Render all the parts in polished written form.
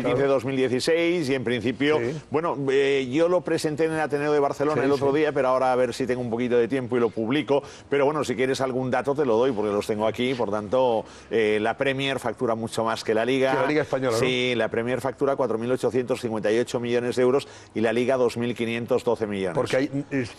2015-2016 y en principio, Sí. bueno, yo lo presenté en el Ateneo de Barcelona el otro día, pero ahora a ver si tengo un poquito de tiempo y lo publico. Pero bueno, si quieres algún dato te lo doy porque los tengo aquí. Por tanto, la Premier factura mucho más que la Liga. Que la Liga Española, ¿no? Sí, la Premier factura 4.858 millones de euros y la Liga 2.512 millones. Porque hay,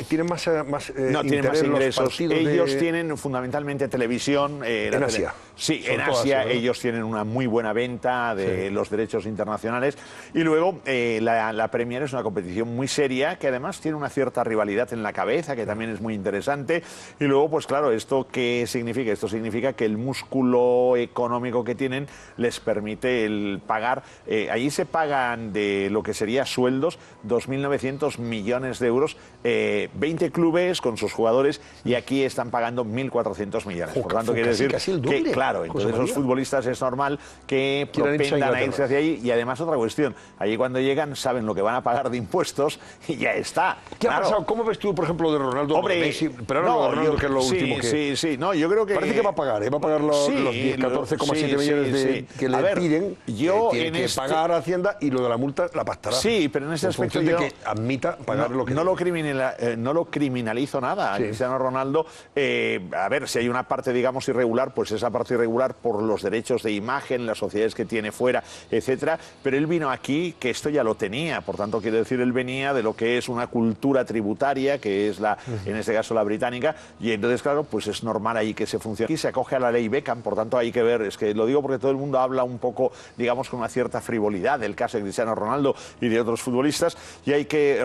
tienen más no tienen más ingresos. Ellos tienen fundamentalmente televisión. En Asia. Sí, Sobre en todo Asia Asia, ¿no? ellos tienen una muy buena venta de los derechos internacionales. Y luego la Premier es una competición muy seria que además tiene una cierta rivalidad en la cabeza, que también es muy interesante. Y luego, pues claro, ¿esto qué significa? Esto significa que el músculo económico que tienen les permite el pagar. Allí se pagan de lo que sería sueldos 2.900 millones de euros, 20 clubes con sus jugadores y aquí están pagando 1.400 millones. Por tanto, quiere decir casi el doble, que, claro, entonces los futbolistas es normal que propendan a irse hacia allí. Y además otra cuestión, allí cuando llegan saben lo que van a pagar de impuestos y ya está. ¿Qué ha pasado? ¿Cómo ves tú, por ejemplo, de Ronaldo? Hombre, Messi, pero ahora no, Ronaldo, que es lo último que... Sí, no, yo creo que... Parece que va a pagar, ¿eh? Va a pagar los 14,7 millones que le piden. Yo tiene que pagar a Hacienda y lo de la multa la pactará. Sí, pero en ese aspecto de yo que admita pagar lo que... No lo criminalizo nada a Cristiano Ronaldo. A ver, si hay una parte, digamos, irregular, pues esa parte irregular por los derechos de imagen, las sociedades que tiene fuera, etcétera. Pero él vino aquí, que esto ya lo tenía. Por tanto, quiere decir, él venía de lo que es una cultura tributaria, que es en este caso la británica, y entonces, claro, pues es normal ahí que se funcione. Aquí se acoge a la ley Beckham, por tanto hay que ver, es que lo digo porque todo el mundo habla un poco, digamos, con una cierta frivolidad del caso de Cristiano Ronaldo y de otros futbolistas, y hay que,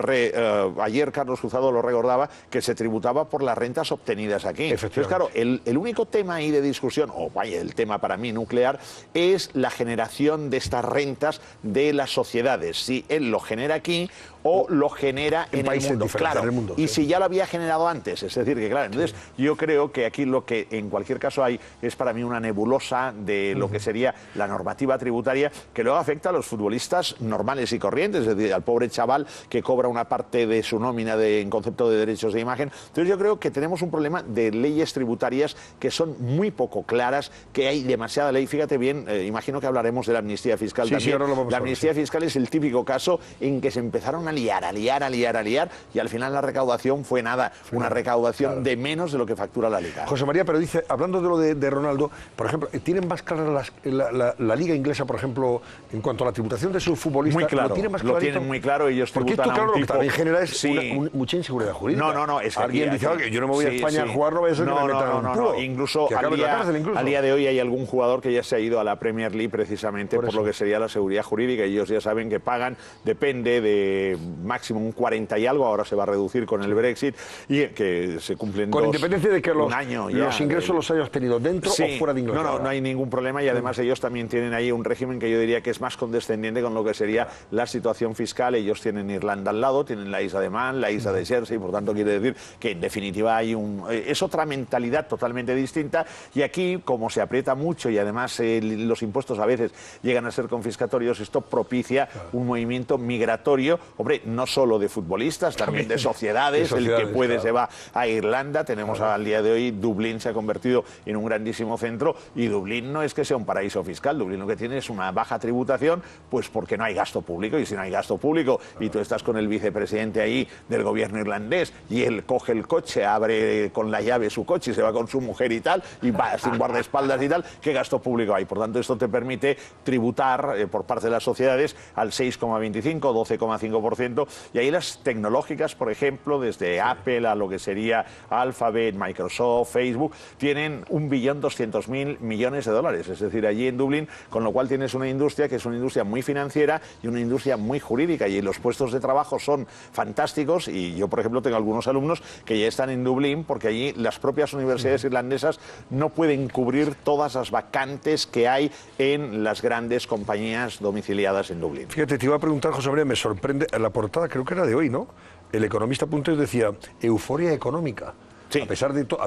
ayer Carlos Cruzado lo recordaba, que se tributaba por las rentas obtenidas aquí. Entonces, claro, el único tema ahí de discusión, o vaya, el tema para mí nuclear, es la generación de estas rentas de las sociedades. Si él lo genera aquí o lo genera en el mundo. Claro, y si ya lo había generado antes, es decir, que claro, entonces yo creo que aquí lo que en cualquier caso hay es para mí una nebulosa de lo que sería la normativa tributaria que luego afecta a los futbolistas normales y corrientes, es decir, al pobre chaval que cobra una parte de su nómina en concepto de derechos de imagen. Entonces yo creo que tenemos un problema de leyes tributarias que son muy poco claras, que hay demasiada ley. Fíjate bien, imagino que hablaremos de la amnistía fiscal también. La amnistía fiscal es el típico caso en que se empezaron a liar, y al final la recaudación fue nada, una recaudación de menos de lo que factura la Liga. José María, pero dice, hablando de lo de Ronaldo, por ejemplo, ¿tienen más clara la Liga inglesa, por ejemplo, en cuanto a la tributación de sus futbolistas? Muy claro, lo tienen muy claro, ellos tributan a un lo que tipo... también genera es mucha inseguridad jurídica. No, es que alguien dice, yo no me voy a España a jugar, no voy a ser que me metan un pulo. Incluso al día de hoy hay algún jugador que ya se ha ido a la Premier League precisamente por lo que sería la seguridad jurídica. Ellos ya saben que pagan, depende de máximo un 40 y algo, ahora se va a reducir con el Brexit y que se cumplen con independencia de que los ingresos los hayas tenido dentro o fuera de Inglaterra. No hay ningún problema y además ellos también tienen ahí un régimen que yo diría que es más condescendiente con lo que sería la situación fiscal. Ellos tienen Irlanda al lado, tienen la isla de Man, la isla de Jersey, por tanto quiere decir que en definitiva hay es otra mentalidad totalmente distinta y aquí como se aprieta mucho y además los impuestos a veces llegan a ser confiscatorios, esto propicia un movimiento migratorio, hombre, no solo de futbolistas, también de sociedades, el que puede se va a Irlanda, tenemos al día de hoy Dublín se ha convertido en un grandísimo centro y Dublín no es que sea un paraíso fiscal, Dublín lo que tiene es una baja tributación, pues porque no hay gasto público y si no hay gasto público y tú estás con el vicepresidente ahí del gobierno irlandés y él coge el coche, abre con la llave su coche y se va con su mujer y tal y va sin guardaespaldas y tal, ¿qué gasto público hay? Por tanto, esto te permite tributar por parte de las sociedades al 6,25, 12,5% y ahí las tecnológicas, por ejemplo, desde Apple a lo que sería Alphabet, Microsoft, Facebook, tienen 1.200.000 millones de dólares, es decir, allí en Dublín, con lo cual tienes una industria que es una industria muy financiera y una industria muy jurídica y los puestos de trabajo son fantásticos y yo, por ejemplo, tengo algunos alumnos que ya están en Dublín porque allí las propias universidades irlandesas no pueden cubrir todas las vacantes que hay en las grandes compañías domiciliadas en Dublín. Fíjate, te iba a preguntar, José María, me sorprende, la portada creo que era de hoy, ¿no? El Economista.es decía, euforia económica. Sí. A pesar de todo,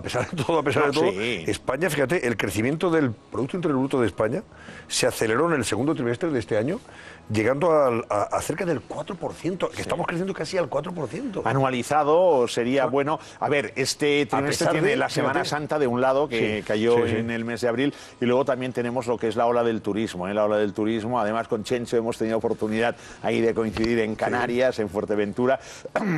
Sí. España, fíjate, el crecimiento del Producto Interior Bruto de España se aceleró en el segundo trimestre de este año, llegando a cerca del 4%, que estamos creciendo casi al 4%. Anualizado sería bueno. A ver, este trimestre tiene la Semana Santa de un lado, que cayó en el mes de abril, y luego también tenemos lo que es la ola del turismo. La ola del turismo, además con Chencho hemos tenido oportunidad ahí de coincidir en Canarias, en Fuerteventura,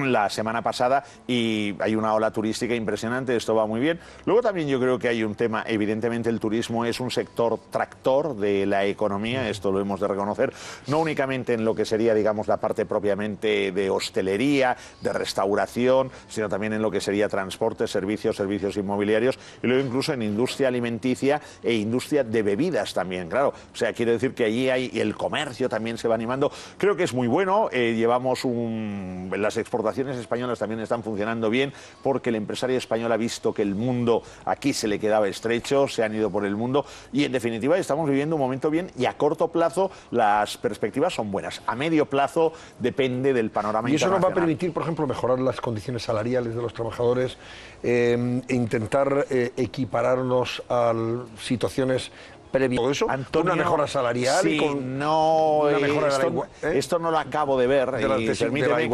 la semana pasada, y hay una ola turística impresionante, esto va muy bien. Luego también yo creo que hay un tema, evidentemente el turismo es un sector tractor de la economía, esto lo hemos de reconocer, no únicamente en lo que sería, digamos, la parte propiamente de hostelería, de restauración, sino también en lo que sería transporte, servicios inmobiliarios, y luego incluso en industria alimenticia e industria de bebidas también, claro. O sea, quiero decir que allí hay, y el comercio también se va animando. Creo que es muy bueno, las exportaciones españolas también están funcionando bien, porque el empresario español ha visto que el mundo aquí se le quedaba estrecho, se han ido por el mundo, y en definitiva estamos viviendo un momento bien, y a corto plazo las perspectivas son buenas. A medio plazo depende del panorama internacional. Y eso nos va a permitir, por ejemplo, mejorar las condiciones salariales de los trabajadores, e intentar equipararnos a situaciones previas. ¿Todo eso? Antonio, una mejora salarial sí, y con una mejora esto no lo acabo de ver, y permíteme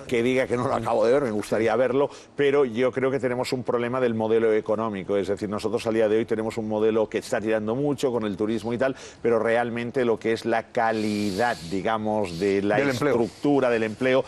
que diga que no lo acabo de ver, me gustaría verlo, pero yo creo que tenemos un problema del modelo económico, es decir, nosotros al día de hoy tenemos un modelo que está tirando mucho con el turismo y tal, pero realmente lo que es la calidad, digamos, de la estructura del empleo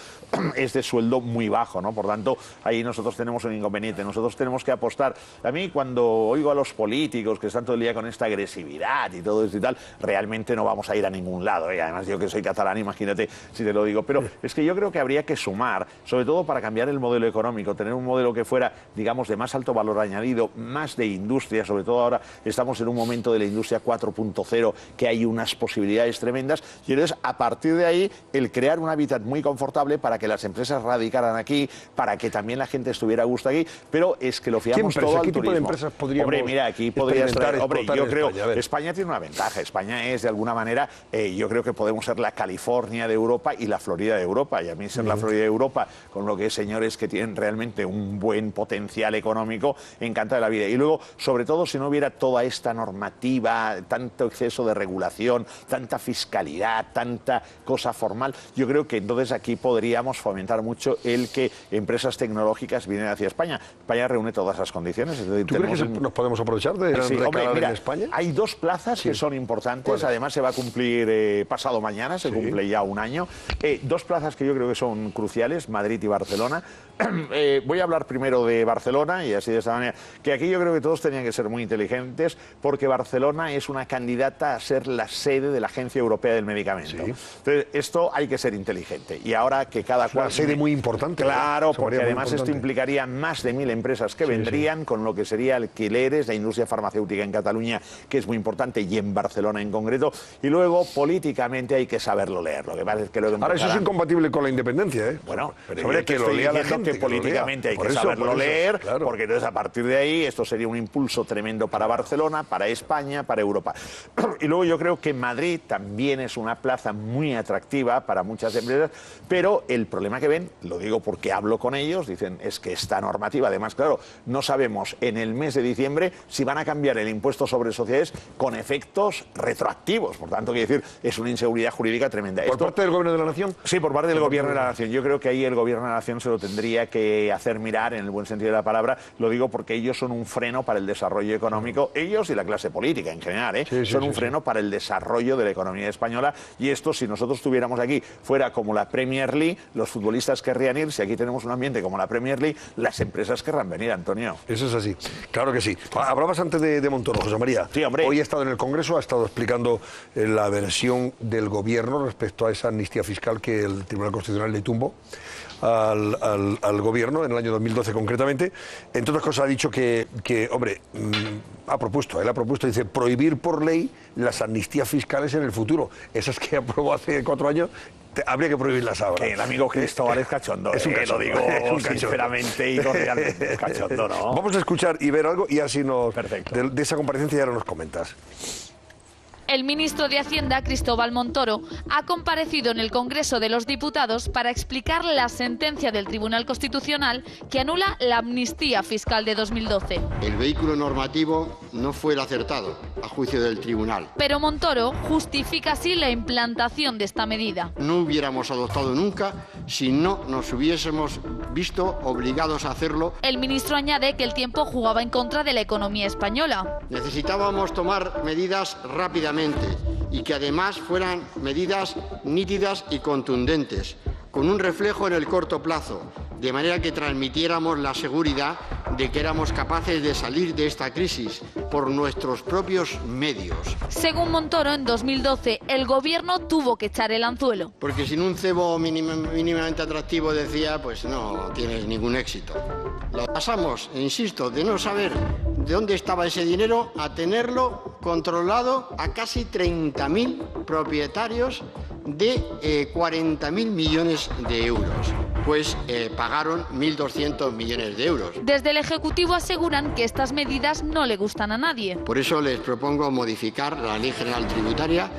es de sueldo muy bajo, ¿no? Por tanto, ahí nosotros tenemos un inconveniente. Nosotros tenemos que apostar. A mí, cuando oigo a los políticos que están todo el día con esta agresividad y todo esto y tal, realmente no vamos a ir a ningún lado, ¿eh? Además, yo que soy catalán, imagínate si te lo digo. Pero es que yo creo que habría que sumar, sobre todo para cambiar el modelo económico, tener un modelo que fuera, digamos, de más alto valor añadido, más de industria. Sobre todo ahora estamos en un momento de la industria 4.0 que hay unas posibilidades tremendas. Y entonces, a partir de ahí, el crear un hábitat muy confortable para que las empresas radicaran aquí, para que también la gente estuviera a gusto aquí, pero es que lo fiamos todo al turismo. ¿Qué tipo de empresas podríamos Hombre, mira, aquí podrías traer... Hombre, yo creo... España tiene una ventaja. España es, de alguna manera, yo creo que podemos ser la California de Europa y la Florida de Europa. Y a mí ser la Florida de Europa, con lo que es señores que tienen realmente un buen potencial económico, encanta de la vida. Y luego, sobre todo, si no hubiera toda esta normativa, tanto exceso de regulación, tanta fiscalidad, tanta cosa formal, yo creo que entonces aquí podríamos fomentar mucho el que empresas tecnológicas vienen hacia España. España reúne todas esas condiciones. Es decir, ¿tú crees que nos podemos aprovechar de mira, en España? Hay dos plazas que son importantes. Además, se va a cumplir pasado mañana, se cumple ya un año. Dos plazas que yo creo que son cruciales, Madrid y Barcelona. Voy a hablar primero de Barcelona, y así de esta manera, que aquí yo creo que todos tenían que ser muy inteligentes, porque Barcelona es una candidata a ser la sede de la Agencia Europea del Medicamento. Entonces, esto hay que ser inteligente. Y ahora que cada cual... Es una sede muy importante. Claro, porque además esto implicaría más de 1000 empresas que vendrían, con lo que sería alquileres, la industria farmacéutica en Cataluña, que es muy importante, y en Barcelona en concreto. Y luego, políticamente, hay que saberlo leer. Lo que pasa es que luego ahora, eso es incompatible con la independencia, ¿eh? Bueno, pero yo que lo lea la gente, que políticamente hay que saberlo leer, porque entonces a partir de ahí esto sería un impulso tremendo para Barcelona, para España, para Europa. Y luego yo creo que Madrid también es una plaza muy atractiva para muchas empresas, pero el problema que ven, lo digo porque hablo con ellos, dicen, es que esta normativa, además, claro, no sabemos en el mes de diciembre si van a cambiar el impuesto sobre sociedades con efectos retroactivos. Por tanto, quiero decir, es una inseguridad jurídica tremenda. ¿Por parte del Gobierno de la Nación? Sí, por parte del Gobierno de la Nación. Yo creo que ahí el Gobierno de la Nación se lo tendría que hacer mirar, en el buen sentido de la palabra. Lo digo porque ellos son un freno para el desarrollo económico, ellos y la clase política en general, ¿eh? Son un freno para el desarrollo de la economía española, y esto, si nosotros tuviéramos aquí, fuera como la Premier League, los futbolistas querrían ir. Si aquí tenemos un ambiente como la Premier League, las empresas querrán venir, Antonio. Eso es así, claro que sí. Hablabas antes de Montoro, José María. Sí, hombre. Hoy ha estado en el Congreso, ha estado explicando la versión del Gobierno respecto a esa amnistía fiscal que el Tribunal Constitucional le tumbó al Gobierno en el año 2012 concretamente. Entre otras cosas ha dicho que hombre, él ha propuesto, dice, prohibir por ley las amnistías fiscales en el futuro. Esas que aprobó hace 4 años, habría que prohibirlas ahora. Que el amigo Cristóbal es cachondo, es un cachondo, lo digo sinceramente y cordialmente. Es cachondo, ¿no? Vamos a escuchar y ver algo, y así nos... Perfecto. De esa comparecencia ya ahora nos comentas. El ministro de Hacienda, Cristóbal Montoro, ha comparecido en el Congreso de los Diputados para explicar la sentencia del Tribunal Constitucional que anula la amnistía fiscal de 2012. El vehículo normativo no fue el acertado, a juicio del tribunal. Pero Montoro justifica así la implantación de esta medida. No hubiéramos adoptado nunca si no nos hubiésemos visto obligados a hacerlo. El ministro añade que el tiempo jugaba en contra de la economía española. Necesitábamos tomar medidas rápidamente y que además fueran medidas nítidas y contundentes, con un reflejo en el corto plazo, de manera que transmitiéramos la seguridad de que éramos capaces de salir de esta crisis por nuestros propios medios. Según Montoro, en 2012 el gobierno tuvo que echar el anzuelo. Porque sin un cebo mínimamente atractivo, decía, pues no tienes ningún éxito. Lo pasamos, insisto, de no saber de dónde estaba ese dinero a tenerlo controlado a casi 30.000 propietarios de 40.000 millones de euros. Pues pagaron 1.200 millones de euros. Desde el Ejecutivo aseguran que estas medidas no le gustan a nadie. Por eso les propongo modificar la Ley General Tributaria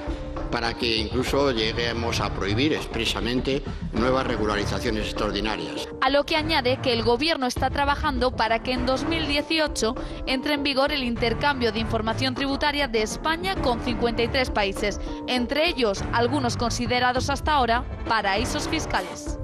para que incluso lleguemos a prohibir expresamente nuevas regularizaciones extraordinarias. A lo que añade que el Gobierno está trabajando para que en 2018 entre en vigor el intercambio de información tributaria de España con 53 países, entre ellos algunos considerados hasta ahora paraísos fiscales.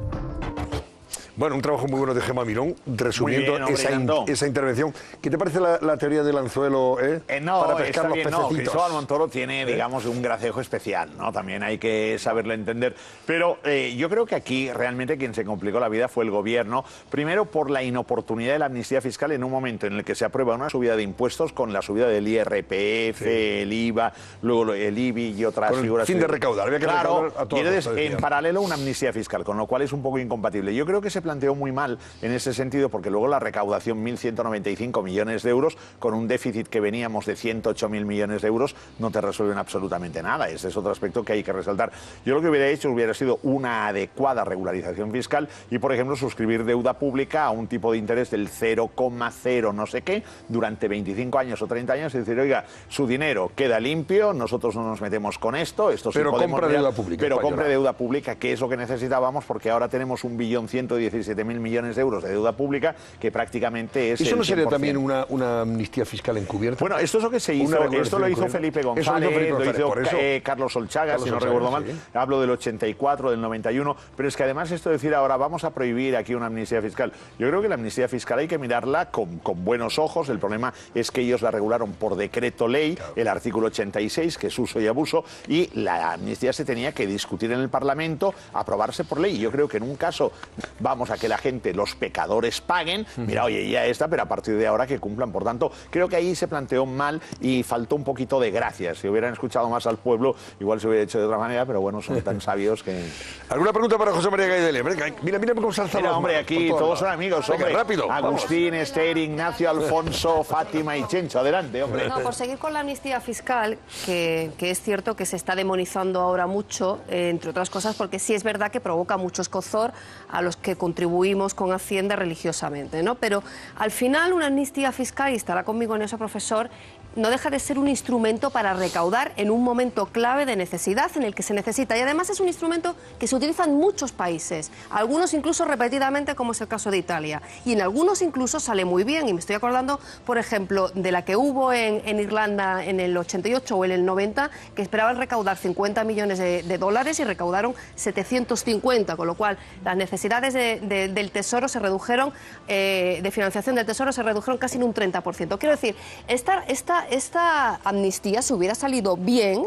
Bueno, un trabajo muy bueno de Gemma Mirón, resumiendo bien, hombre, esa intervención. ¿Qué te parece la teoría del anzuelo para pescar los pececitos? Cristóbal Montoro tiene, digamos, un gracejo especial, ¿no? También hay que saberlo entender. Pero yo creo que aquí realmente quien se complicó la vida fue el Gobierno, primero por la inoportunidad de la amnistía fiscal en un momento en el que se aprueba una subida de impuestos con la subida del IRPF, el IVA, luego el IBI y otras figuras. Fin de recaudar, había que recaudar a todos. Y entonces, en paralelo una amnistía fiscal, con lo cual es un poco incompatible. Yo creo que se planteó muy mal en ese sentido, porque luego la recaudación, 1.195 millones de euros, con un déficit que veníamos de 108.000 millones de euros, no te resuelven absolutamente nada. Ese es otro aspecto que hay que resaltar. Yo lo que hubiera hecho hubiera sido una adecuada regularización fiscal y, por ejemplo, suscribir deuda pública a un tipo de interés del 0,0 no sé qué durante 25 años o 30 años y decir, oiga, su dinero queda limpio, nosotros no nos metemos con esto sí pero compra deuda pública. Pero compre deuda pública, que es lo que necesitábamos, porque ahora tenemos 1.117.000 millones de euros de deuda pública, que prácticamente es ¿Eso no sería 100%. También una amnistía fiscal encubierta? Bueno, esto es lo que se hizo. Esto lo hizo Felipe González, lo hizo Carlos Olchaga, si no recuerdo mal. Sí. Hablo del 84, del 91, pero es que además esto de decir ahora vamos a prohibir aquí una amnistía fiscal. Yo creo que la amnistía fiscal hay que mirarla con buenos ojos. El problema es que ellos la regularon por decreto ley, el artículo 86, que es uso y abuso, y la amnistía se tenía que discutir en el Parlamento, aprobarse por ley. Yo creo que en un caso vamos a que la gente, los pecadores paguen, mira, oye, ya está, pero a partir de ahora que cumplan. Por tanto, creo que ahí se planteó mal y faltó un poquito de gracia. Si hubieran escuchado más al pueblo, igual se hubiera hecho de otra manera, pero bueno, son tan sabios que... ¿Alguna pregunta para José María Gaidele? Mira cómo se alza. Mira, hombre, aquí todos son amigos, hombre. Venga, rápido, Agustín, Esther, Ignacio, Alfonso, Fátima y Chencho. Adelante, hombre. No, por seguir con la amnistía fiscal, que es cierto que se está demonizando ahora mucho, entre otras cosas, porque sí es verdad que provoca mucho escozor a los que contribuimos con Hacienda religiosamente, ¿no? Pero al final una amnistía fiscal, y estará conmigo en eso, profesor, no deja de ser un instrumento para recaudar en un momento clave de necesidad en el que se necesita. Y además es un instrumento que se utiliza en muchos países, algunos incluso repetidamente, como es el caso de Italia. Y en algunos incluso sale muy bien. Y me estoy acordando, por ejemplo, de la que hubo en Irlanda en el 88 o en el 90, que esperaban recaudar 50 millones de dólares y recaudaron 750, con lo cual las necesidades del Tesoro se redujeron, de financiación del Tesoro se redujeron casi en un 30%. Quiero decir, esta amnistía, si hubiera salido bien,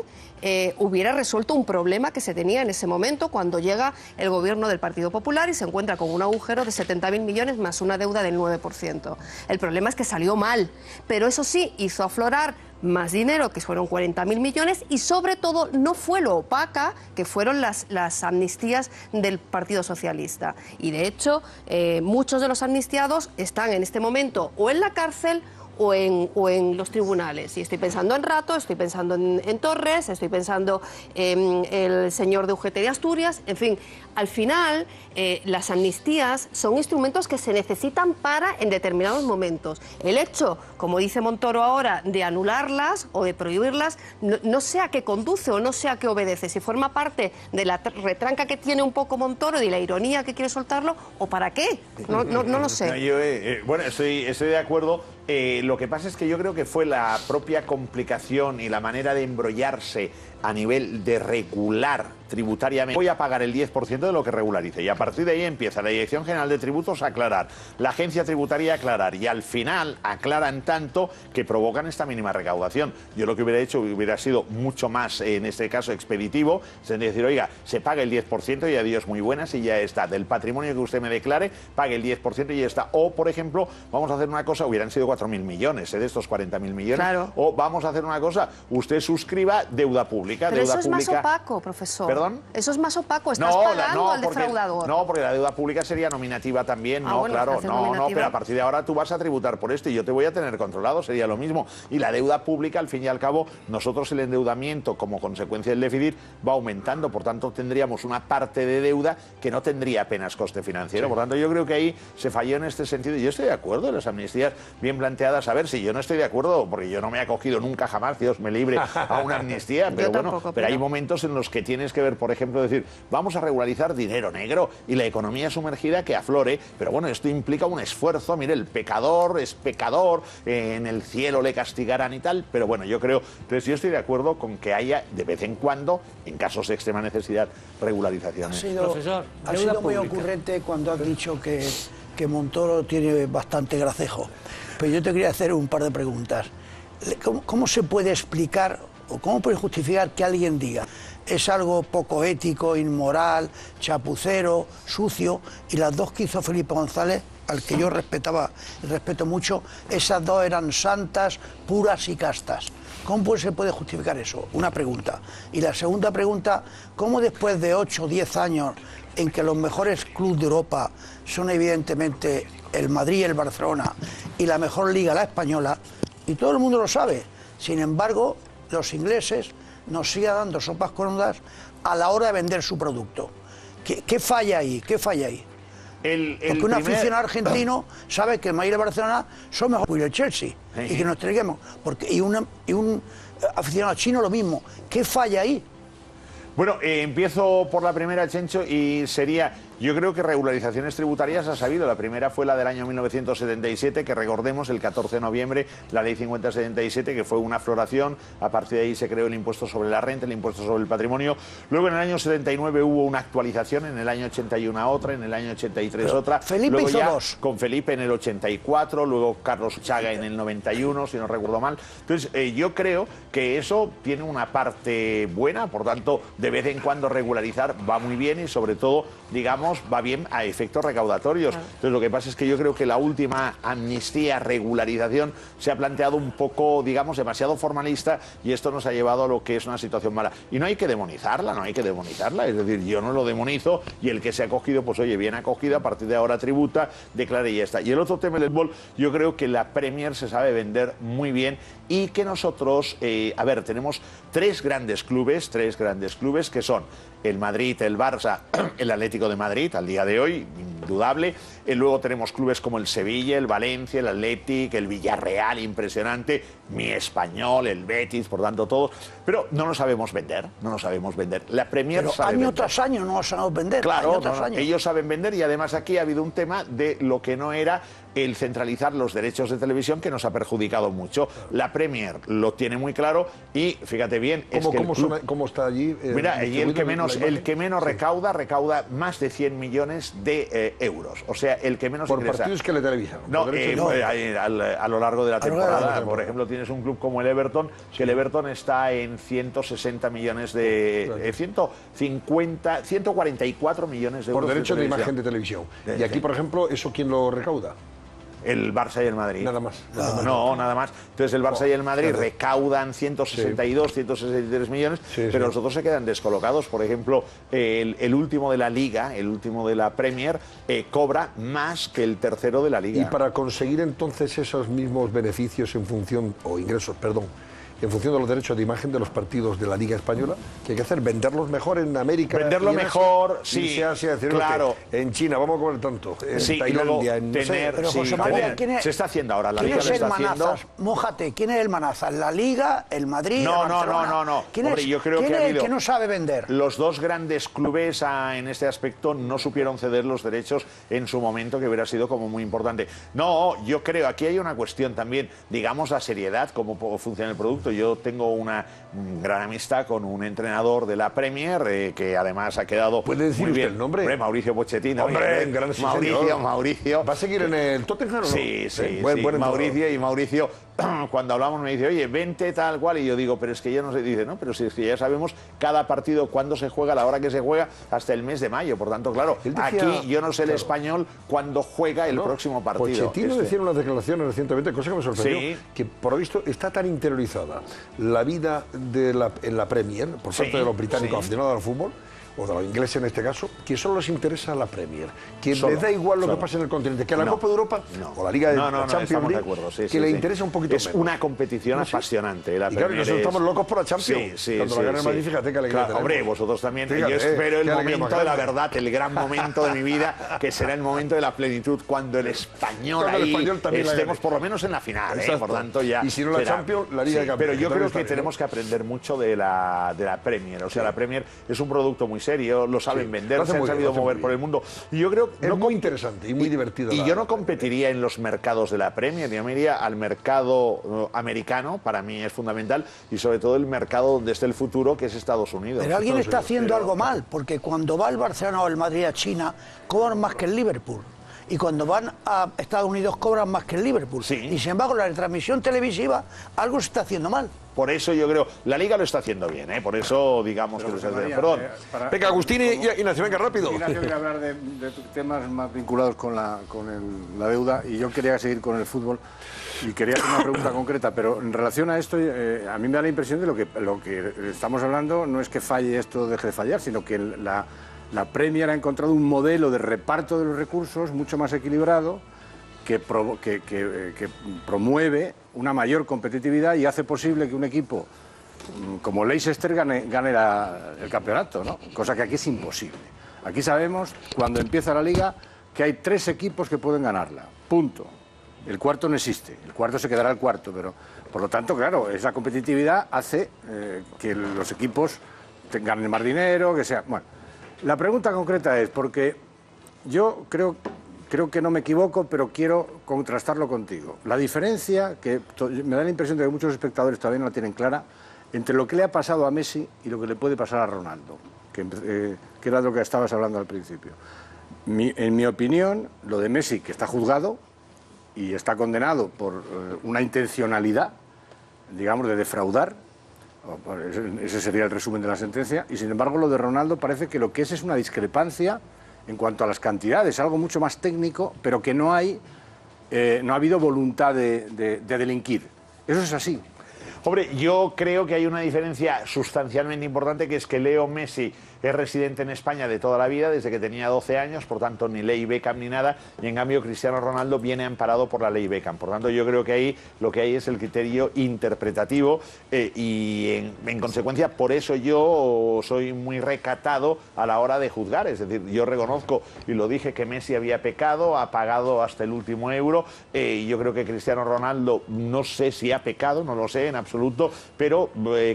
hubiera resuelto un problema que se tenía en ese momento cuando llega el gobierno del Partido Popular y se encuentra con un agujero de 70.000 millones más una deuda del 9%. El problema es que salió mal, pero eso sí, hizo aflorar más dinero, que fueron 40.000 millones, y sobre todo no fue lo opaca que fueron las amnistías del Partido Socialista. Y de hecho, muchos de los amnistiados están en este momento o en la cárcel o en los tribunales. Y estoy pensando en Rato, estoy pensando en Torres, estoy pensando en el señor de UGT de Asturias, en fin. Al final, las amnistías son instrumentos que se necesitan para en determinados momentos. El hecho, como dice Montoro ahora, de anularlas o de prohibirlas, no sé a qué conduce o no sé a qué obedece. Si forma parte de la retranca que tiene un poco Montoro y de la ironía que quiere soltarlo, o para qué. No lo sé. No, yo, bueno, estoy de acuerdo. Lo que pasa es que yo creo que fue la propia complicación y la manera de embrollarse a nivel de regular tributariamente. Voy a pagar el 10% de lo que regularice y a partir de ahí empieza la Dirección General de Tributos a aclarar, la Agencia Tributaria a aclarar y al final aclaran tanto que provocan esta mínima recaudación. Yo lo que hubiera hecho hubiera sido mucho más, en este caso, expeditivo, es decir, oiga, se paga el 10% y adiós, muy buenas y ya está. Del patrimonio que usted me declare, pague el 10% y ya está. O, por ejemplo, vamos a hacer una cosa, hubieran sido 4.000 millones de estos 40.000 millones. Claro. O vamos a hacer una cosa, usted suscriba deuda pública. Pero deuda eso pública. Es más opaco, profesor. ¿Perdón? Eso es más opaco, estás pagando al defraudador. No, porque la deuda pública sería nominativa también, no, bueno, claro, no, pero a partir de ahora tú vas a tributar por esto y yo te voy a tener controlado, sería lo mismo. Y la deuda pública, al fin y al cabo, nosotros el endeudamiento como consecuencia del déficit va aumentando, por tanto tendríamos una parte de deuda que no tendría apenas coste financiero. Sí. Por tanto, yo creo que ahí se falló en este sentido. Yo estoy de acuerdo en las amnistías bien planteadas. A ver, si yo no estoy de acuerdo, porque yo no me he acogido nunca jamás, Dios me libre, a una amnistía, pero bueno, tampoco, pero hay momentos en los que tienes que ver, por ejemplo, decir, vamos a regularizar dinero negro y la economía sumergida que aflore, pero bueno, esto implica un esfuerzo. Mire, el pecador es pecador, en el cielo le castigarán y tal, pero bueno, yo creo, entonces yo estoy de acuerdo con que haya de vez en cuando, en casos de extrema necesidad, regularizaciones. Ha sido muy ocurrente cuando has dicho que Montoro tiene bastante gracejo, pero yo te quería hacer un par de preguntas. ¿Cómo se puede explicar o cómo puede justificar que alguien diga es algo poco ético, inmoral, chapucero, sucio, y las dos que hizo Felipe González, al que yo respetaba y respeto mucho, esas dos eran santas, puras y castas? ¿Cómo se puede justificar eso? Una pregunta. Y la segunda pregunta, ¿cómo después de 8 o 10 años en que los mejores clubes de Europa son evidentemente el Madrid y el Barcelona y la mejor liga la española, y todo el mundo lo sabe, sin embargo los ingleses nos siguen dando sopas crudas a la hora de vender su producto? ¿Qué falla ahí? ¿Qué falla ahí? Porque un aficionado argentino sabe que el Madrid y el Barcelona son mejor que el Chelsea y que nos traigamos. Y un aficionado chino lo mismo. ¿Qué falla ahí? Bueno, empiezo por la primera, Chencho, y sería... Yo creo que regularizaciones tributarias ha sabido. La primera fue la del año 1977, que recordemos, el 14 de noviembre, la ley 5077, que fue una floración. A partir de ahí se creó el impuesto sobre la renta, el impuesto sobre el patrimonio. Luego en el año 79 hubo una actualización, en el año 81 otra, en el año 83 pero otra. Felipe luego hizo ya dos. Con Felipe en el 84, luego Carlos Chaga en el 91, si no recuerdo mal. Entonces, yo creo que eso tiene una parte buena, por tanto, de vez en cuando regularizar va muy bien y sobre todo, digamos, va bien a efectos recaudatorios. Entonces, lo que pasa es que yo creo que la última amnistía, regularización, se ha planteado un poco, digamos, demasiado formalista y esto nos ha llevado a lo que es una situación mala. Y no hay que demonizarla, es decir, yo no lo demonizo y el que se ha acogido, pues oye, bien acogido, a partir de ahora tributa, declara y ya está. Y el otro tema del fútbol, yo creo que la Premier se sabe vender muy bien y que nosotros, a ver, tenemos tres grandes clubes que son el Madrid, el Barça, el Atlético de Madrid, al día de hoy, indudable. Luego tenemos clubes como el Sevilla, el Valencia, el Athletic, el Villarreal, impresionante, mi Español, el Betis, por tanto todos. Pero no lo sabemos vender, La Premier pero sabe año vender. Tras año no lo sabemos vender. Claro, año tras año. Ellos saben vender y además aquí ha habido un tema de lo que no era el centralizar los derechos de televisión, que nos ha perjudicado mucho. La Premier lo tiene muy claro y fíjate bien, ¿Cómo está allí? Mira, y el que menos recauda más de 100 millones de euros. O sea, el que menos por ingresa. Partidos que le televisan. No, a lo largo de la temporada. Por ejemplo, tienes un club como el Everton, que el Everton está en 160 millones de... 144 millones de euros. Por derecho de imagen de televisión. Y aquí, por ejemplo, ¿eso quién lo recauda? El Barça y el Madrid. Nada más. No, nada más. Entonces el Barça y el Madrid recaudan 162, 163 millones, pero los otros se quedan descolocados. Por ejemplo, el último de la Liga, el último de la Premier, cobra más que el tercero de la Liga. Y para conseguir entonces esos mismos beneficios en función, o ingresos, perdón, en función de los derechos de imagen de los partidos de la Liga Española, ¿qué hay que hacer? ¿Venderlos mejor en América? Venderlo mejor, sí. sí, Decir, claro. En China vamos a comer tanto, en sí, Tailandia, en... tener, pero José Manuel, ¿quién es? Se está haciendo ahora, la ¿Quién Liga es lo el está haciendo. Manazas? Mójate, ¿quién es el Manazas? ¿La Liga, el Madrid, No, el Barcelona? no. ¿Quién Hombre, es, yo creo ¿quién que es ha el habido... que no sabe vender? Los dos grandes clubes en este aspecto no supieron ceder los derechos en su momento, que hubiera sido como muy importante. No, yo creo, aquí hay una cuestión también, digamos, la seriedad, cómo funciona el producto. Yo tengo una gran amistad con un entrenador de la Premier, que además ha quedado ¿Puede decir muy usted bien. el nombre? Hombre, Mauricio Pochettino. Hombre, gran Mauricio. ¿Va a seguir en el Tottenham o no? Sí. Buen Mauricio, cuando hablamos me dice, oye, vente tal cual, y yo digo, pero es que ya no se dice, no, pero si es que ya sabemos cada partido, cuándo se juega, la hora que se juega, hasta el mes de mayo. Por tanto, claro, Decía, aquí yo no sé el español cuando juega el próximo partido. Pochettino decía en unas declaraciones recientemente, cosa que me sorprendió, Sí. que por lo visto está tan interiorizada la vida en la Premier, por parte de los británicos aficionados al fútbol, o de los ingleses en este caso, que solo les interesa la Premier, que les da igual lo que pasa en el continente, que la Copa de Europa o la Liga de la Champions League, que le interesa un poquito es menos. una competición apasionante. La y claro, Premier nosotros estamos locos por la Champions. Cuando la gana el Madrid, fíjate que alegría tenemos. Hombre, vosotros también. Fíjate, yo espero el qué alegría momento más de la grande. verdad, el gran momento de mi vida, que será el momento de la plenitud, cuando el español Cuando el ahí español también la estemos gane. por lo menos en la final. Exacto. Por tanto, ya Y si no la será. Champions, la Liga de Campeones, Pero yo que también creo está que bien, tenemos ¿no? que aprender mucho de la Premier. O sea, la Premier es un producto muy serio, lo saben vender, lo hace se han muy bien, sabido lo hace mover muy por bien. el mundo. Y yo creo Es muy interesante y muy divertido. Y yo no competiría en los mercados de la Premier, yo me iría al mercado americano, para mí es fundamental, y sobre todo el mercado donde esté el futuro, que es Estados Unidos. Pero alguien está haciendo algo mal, porque cuando va el Barcelona o el Madrid a China, cobran más que el Liverpool. Y cuando van a Estados Unidos cobran más que el Liverpool. Sí. Y sin embargo, la retransmisión televisiva, algo se está haciendo mal. Por eso yo creo, la Liga lo está haciendo bien, ¿eh? Por eso digamos que lo está haciendo bien. Perdón. Venga, Agustín y Ignacio, venga, rápido. Ignacio quiere hablar de temas más vinculados con la deuda, y yo quería seguir con el fútbol y quería hacer una pregunta concreta, pero en relación a esto, a mí me da la impresión de lo que estamos hablando no es que falle esto o deje de fallar, sino que la Premier ha encontrado un modelo de reparto de los recursos mucho más equilibrado que promueve una mayor competitividad y hace posible que un equipo como Leicester gane el campeonato, ¿no? Cosa que aquí es imposible. Aquí sabemos, cuando empieza la Liga, que hay 3 equipos que pueden ganarla. Punto. El cuarto no existe. El cuarto se quedará el cuarto, pero por lo tanto, claro, esa competitividad hace que los equipos ganen más dinero, que sea... Bueno, la pregunta concreta es, porque yo creo que no me equivoco, pero quiero contrastarlo contigo. La diferencia, que me da la impresión de que muchos espectadores todavía no la tienen clara, entre lo que le ha pasado a Messi y lo que le puede pasar a Ronaldo, que era de lo que estabas hablando al principio. En mi opinión, lo de Messi, que está juzgado y está condenado por una intencionalidad, digamos, de defraudar, ese sería el resumen de la sentencia, y sin embargo lo de Ronaldo parece que lo que es una discrepancia en cuanto a las cantidades, algo mucho más técnico, pero que no ha habido voluntad de delinquir. Eso es así. Hombre, yo creo que hay una diferencia sustancialmente importante, que es que Leo Messi es residente en España de toda la vida, desde que tenía 12 años, por tanto ni ley Beckham ni nada, y en cambio Cristiano Ronaldo viene amparado por la ley Beckham. Por tanto, yo creo que ahí lo que hay es el criterio interpretativo y en consecuencia por eso yo soy muy recatado a la hora de juzgar. Es decir, yo reconozco, y lo dije, que Messi había pecado, ha pagado hasta el último euro, y yo creo que Cristiano Ronaldo no sé si ha pecado, no lo sé en absoluto, pero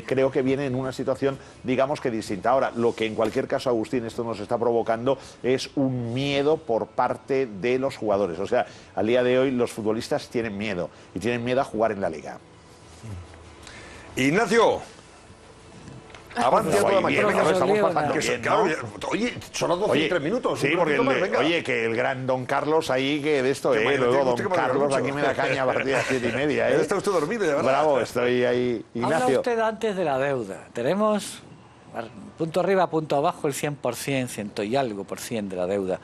creo que viene en una situación, digamos que distinta. Ahora, lo que en cualquier caso, Agustín, esto nos está provocando es un miedo por parte de los jugadores. O sea, al día de hoy los futbolistas tienen miedo, y tienen miedo a jugar en la Liga. Ignacio. Avance toda la mañana. Estamos pasando bien, ¿no? Oye, son las 12 y 3 minutos. Sí, porque oye, que el gran Don Carlos ahí, que de esto, luego Don Carlos aquí me da caña a partir de las 7:30. Está usted dormido, ya, ¿verdad? Bravo, estoy ahí, Ignacio. Habla usted antes de la deuda. Tenemos punto arriba, punto abajo, el 100%, 100 y algo % de la deuda.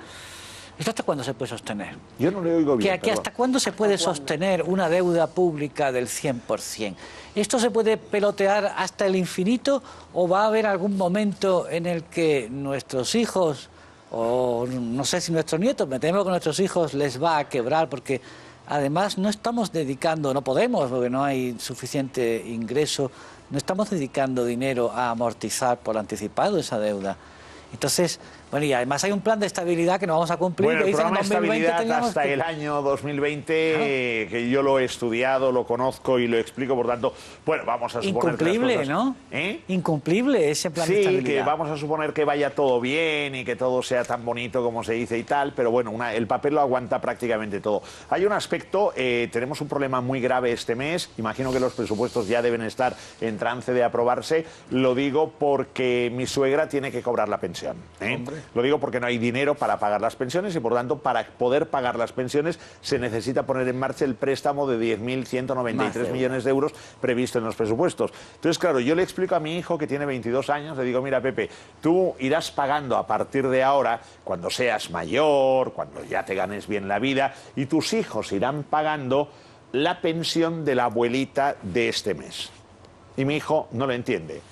¿Esto hasta cuándo se puede sostener? Yo no le oigo bien. ¿Que hasta cuándo se puede sostener una deuda pública del 100%? ¿Esto se puede pelotear hasta el infinito o va a haber algún momento en el que nuestros hijos, o no sé si nuestros nietos, me temo que nuestros hijos les va a quebrar porque además no estamos dedicando, no podemos porque no hay suficiente ingreso, no estamos dedicando dinero a amortizar por anticipado esa deuda? Entonces, bueno, y además hay un plan de estabilidad que no vamos a cumplir. Bueno, que el dicen programa de en 2020 estabilidad hasta que... el año 2020, que yo lo he estudiado, lo conozco y lo explico, por tanto, bueno, vamos a suponer que las incumplible, cosas... ¿no? ¿Eh? Incumplible ese plan de Sí, estabilidad. que vamos a suponer que vaya todo bien y que todo sea tan bonito como se dice y tal, pero bueno, el papel lo aguanta prácticamente todo. Hay un aspecto, tenemos un problema muy grave este mes, imagino que los presupuestos ya deben estar en trance de aprobarse, lo digo porque mi suegra tiene que cobrar la pensión. Lo digo porque no hay dinero para pagar las pensiones y por tanto para poder pagar las pensiones se necesita poner en marcha el préstamo de 10.193 millones de euros previsto en los presupuestos. Entonces, claro, yo le explico a mi hijo que tiene 22 años, le digo, mira, Pepe, tú irás pagando a partir de ahora, cuando seas mayor, cuando ya te ganes bien la vida, y tus hijos irán pagando la pensión de la abuelita de este mes. Y mi hijo no lo entiende.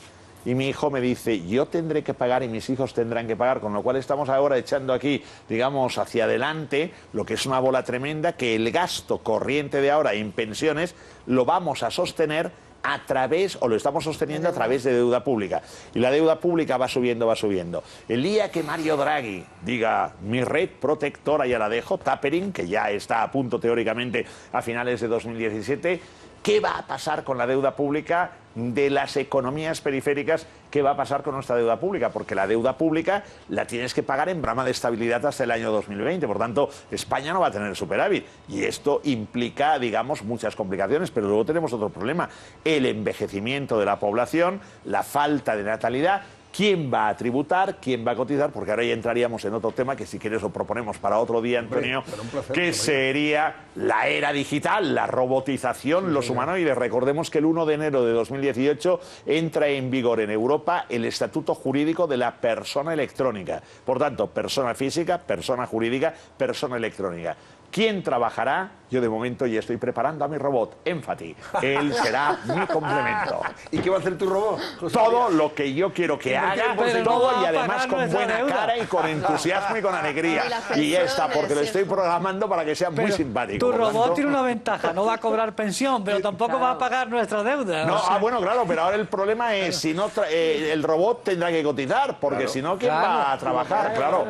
Y mi hijo me dice, yo tendré que pagar y mis hijos tendrán que pagar, con lo cual estamos ahora echando aquí, digamos, hacia adelante, lo que es una bola tremenda, que el gasto corriente de ahora en pensiones lo vamos a sostener a través, o lo estamos sosteniendo a través de deuda pública. Y la deuda pública va subiendo, va subiendo. El día que Mario Draghi diga, mi red protectora ya la dejo, tapering, que ya está a punto teóricamente a finales de 2017, ¿qué va a pasar con la deuda pública de las economías periféricas? ¿Qué va a pasar con nuestra deuda pública? Porque la deuda pública la tienes que pagar en brama de estabilidad hasta el año 2020. Por tanto, España no va a tener superávit. Y esto implica, digamos, muchas complicaciones. Pero luego tenemos otro problema. El envejecimiento de la población, la falta de natalidad. ¿Quién va a tributar? ¿Quién va a cotizar? Porque ahora ya entraríamos en otro tema que si quieres lo proponemos para otro día, Antonio, que sería la era digital, la robotización, los humanoides. Recordemos que el 1 de enero de 2018 entra en vigor en Europa el Estatuto Jurídico de la Persona Electrónica. Por tanto, persona física, persona jurídica, persona electrónica. ¿Quién trabajará? Yo de momento ya estoy preparando a mi robot, Enfati. Él será mi complemento. ¿Y qué va a hacer tu robot? Todo lo que yo quiero que haga, todo y además con buena deuda. cara y con entusiasmo y con alegría. Y ya está, porque lo estoy programando para que sea muy simpático. Tu Por robot tanto, tiene una ventaja, no va a cobrar pensión, pero tampoco va a pagar nuestra deuda. no, o sea, bueno, claro, pero ahora el problema es si no el robot tendrá que cotizar, porque si no, ¿quién va a trabajar? Claro.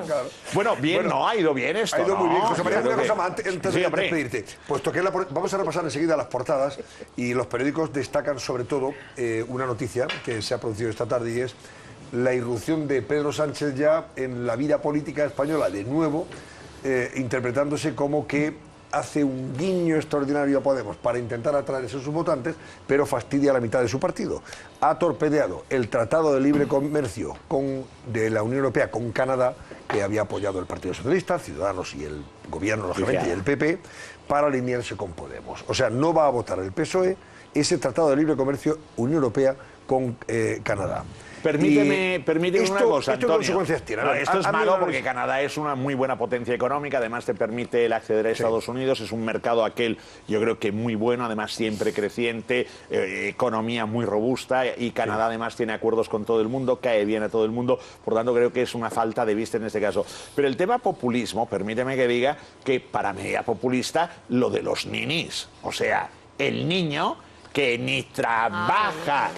Bueno, bien, no, ha ido bien esto. Ha ido muy bien, José María. Yo creo Una cosa que- más, antes Sí, de hombre. despedirte. Puesto que vamos a repasar enseguida las portadas y los periódicos destacan sobre todo una noticia que se ha producido esta tarde y es la irrupción de Pedro Sánchez ya en la vida política española, de nuevo, interpretándose como que hace un guiño extraordinario a Podemos para intentar atraer a sus votantes, pero fastidia a la mitad de su partido. Ha torpedeado el Tratado de Libre Comercio de la Unión Europea con Canadá, que había apoyado el Partido Socialista, Ciudadanos y el Gobierno, lógicamente, y el PP, para alinearse con Podemos. O sea, no va a votar el PSOE ese Tratado de Libre Comercio Unión Europea con Canadá. Permíteme una cosa, ¿Esto qué Antonio. consecuencias tiene? No, esto es Hazme malo una porque Canadá es una muy buena potencia económica, además te permite el acceder a Estados Unidos, es un mercado aquel, yo creo que muy bueno, además siempre creciente, economía muy robusta y Canadá además tiene acuerdos con todo el mundo, cae bien a todo el mundo, por tanto creo que es una falta de vista en este caso. Pero el tema populismo, permíteme que diga que para mí era populista lo de los ninis, o sea, el niño que ni trabaja,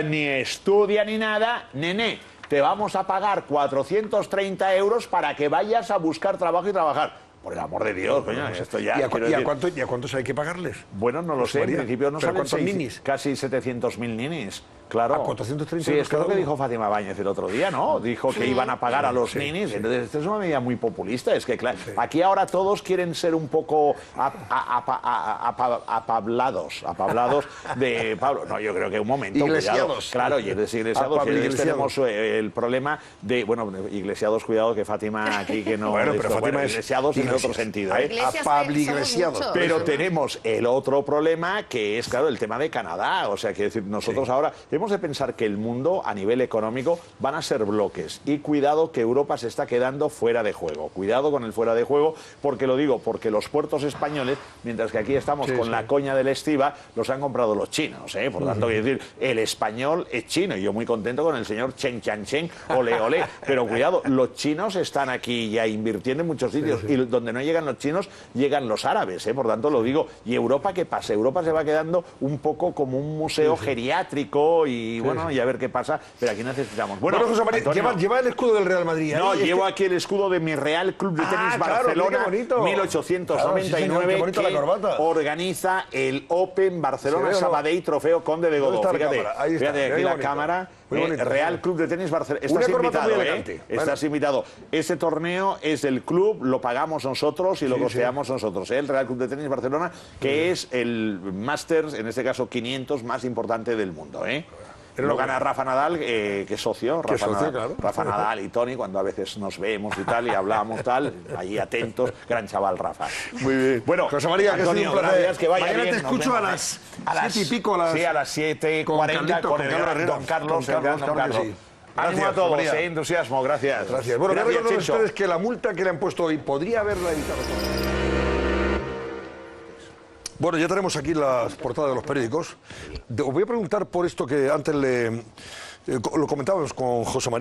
ni estudia ni nada, nené, te vamos a pagar 430 euros para que vayas a buscar trabajo y trabajar. Por el amor de Dios, coño, esto ya... ¿Y a cuántos hay que pagarles? Bueno, no lo sé, en María, principio no ¿pero saben cuántos ninis? casi 700.000 ninis. Claro. ¿A 430 Sí, euros esto es lo cada que uno? dijo Fátima Báñez el otro día, ¿no? Dijo que iban a pagar a los ninis. Entonces, esto es una medida muy populista. Es que, claro, aquí ahora todos quieren ser un poco apablados de Pablo. No, yo creo que un momento. Iglesiados. Cuidado. Claro, y Iglesiados. Y entonces tenemos el problema de, bueno, Iglesiados, cuidado, que Fátima aquí que no... Bueno, pero Fátima es Iglesiados en otro sentido, ¿eh? Pero tenemos el otro problema que es, claro, el tema de Canadá. O sea, quiero decir, nosotros ahora hemos debemos de pensar que el mundo a nivel económico van a ser bloques y cuidado que Europa se está quedando fuera de juego. Cuidado con el fuera de juego, porque lo digo, porque los puertos españoles, mientras que aquí estamos con la coña del estiva, los han comprado los chinos, ¿eh? Por tanto, quiero decir, el español es chino y yo muy contento con el señor Chen Qiancheng, ole, ole, pero cuidado, los chinos están aquí ya invirtiendo en muchos sitios y donde no llegan los chinos, llegan los árabes, ¿eh? Por tanto, lo digo, ¿y Europa qué pasa? Europa se va quedando un poco como un museo geriátrico y bueno, y a ver qué pasa, pero aquí necesitamos. Bueno, José María, lleva el escudo del Real Madrid. No, llevo aquí el escudo de mi Real Club de Tenis Barcelona, 1899, que organiza el Open Barcelona Sabadell Trofeo Conde de Godó. Fíjate aquí la cámara. Real Club de Tenis Barcelona. Estás invitado, Estás invitado. Ese torneo es del club, lo pagamos nosotros y lo costeamos nosotros. El Real Club de Tenis Barcelona, que es el Masters, en este caso 500, más importante del mundo, Lo gana Rafa Nadal, que es socio, Rafa Nadal y Tony, cuando a veces nos vemos y tal, y hablamos tal, ahí atentos, gran chaval Rafa. Muy bien. Bueno, José María, Antonio, gracias, que vaya mañana bien. te escucho a las 7 y pico. Sí, a las 7:40 con el Don Carlos. Ánimo a todos, entusiasmo, gracias. Gracias. Bueno, me recuerdo a ustedes que la multa que le han puesto hoy podría haberla evitado. Bueno, ya tenemos aquí las portadas de los periódicos. Os voy a preguntar por esto que antes lo comentábamos con José María.